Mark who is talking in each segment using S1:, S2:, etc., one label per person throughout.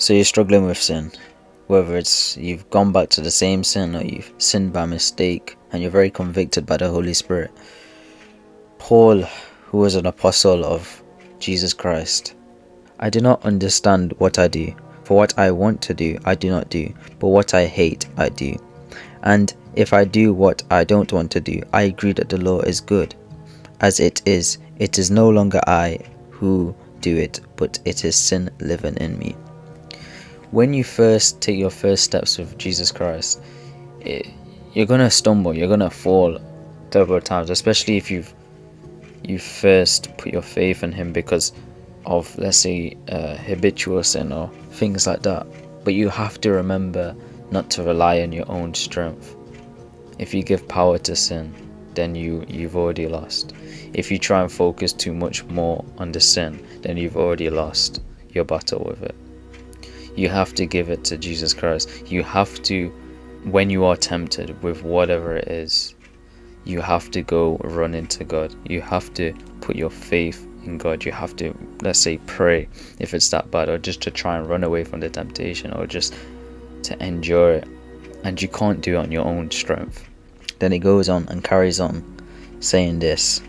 S1: So you're struggling with sin, whether it's you've gone back to the same sin or you've sinned by mistake and you're very convicted by the Holy Spirit. Paul, who was an apostle of Jesus Christ, I do not understand what I do, for what I want to do I do not do, but what I hate I do. And if I do what I don't want to do, I agree that the law is good. As it is no longer I who do it, but it is sin living in me. When you first take your first steps with Jesus Christ, you're gonna stumble, you're gonna fall several times, especially if you first put your faith in Him because of, let's say, habitual sin or things like that. But you have to remember not to rely on your own strength. If you give power to sin, then you've already lost. If you try and focus too much more on the sin, then you've already lost your battle with it. You have to give it to Jesus Christ. You have to, when you are tempted with whatever it is, you have to go run into God. You have to put your faith in God. You have to, let's say, pray if it's that bad, or just to try and run away from the temptation, or just to endure it. And you can't do it on your own strength. Then he goes on and carries on saying this: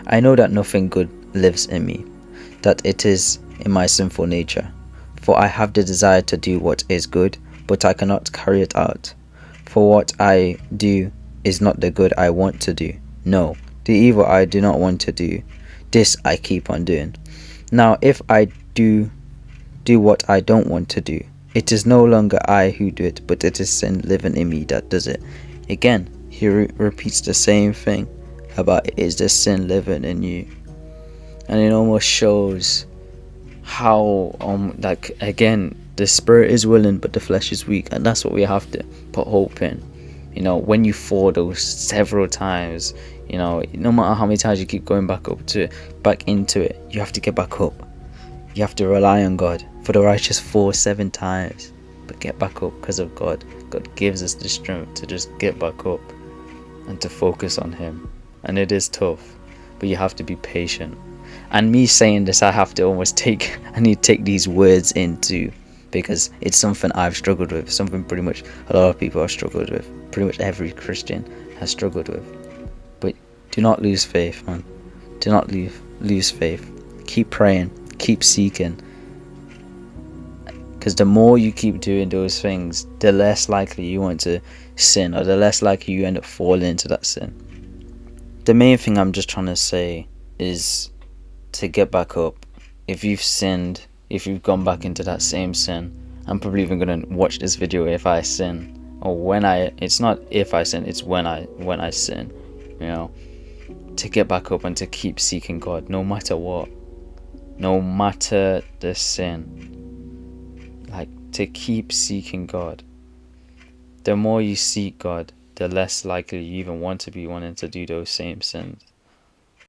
S1: I know that nothing good lives in me, that it is in my sinful nature. For I have the desire to do what is good, but I cannot carry it out. For what I do is not the good I want to do. No, the evil I do not want to do, this I keep on doing. Now if I do what I don't want to do, it is no longer I who do it, but it is sin living in me that does it. Again, he repeats the same thing about it is the sin living in you. And it almost shows how like, again, the spirit is willing but the flesh is weak, and that's what we have to put hope in. When you fall those several times, no matter how many times you keep going back into it, you have to get back up. You have to rely on God. For the righteous fall 7 times, but get back up because of God. God gives us the strength to just get back up and to focus on Him. And it is tough, but you have to be patient. And me saying this, I need to take these words into, because it's something I've struggled with, something pretty much a lot of people have struggled with, pretty much every Christian has struggled with. But do not lose faith, man. Do not lose faith. Keep praying, keep seeking, because the more you keep doing those things, the less likely you want to sin, or the less likely you end up falling into that sin. The main thing I'm just trying to say is to get back up. If you've sinned, if you've gone back into that same sin, I'm probably even going to watch this video if I sin, or it's not if I sin, it's when I sin, to get back up and to keep seeking God, no matter what, no matter the sin, like, to keep seeking God. The more you seek God, the less likely you even want to be wanting to do those same sins.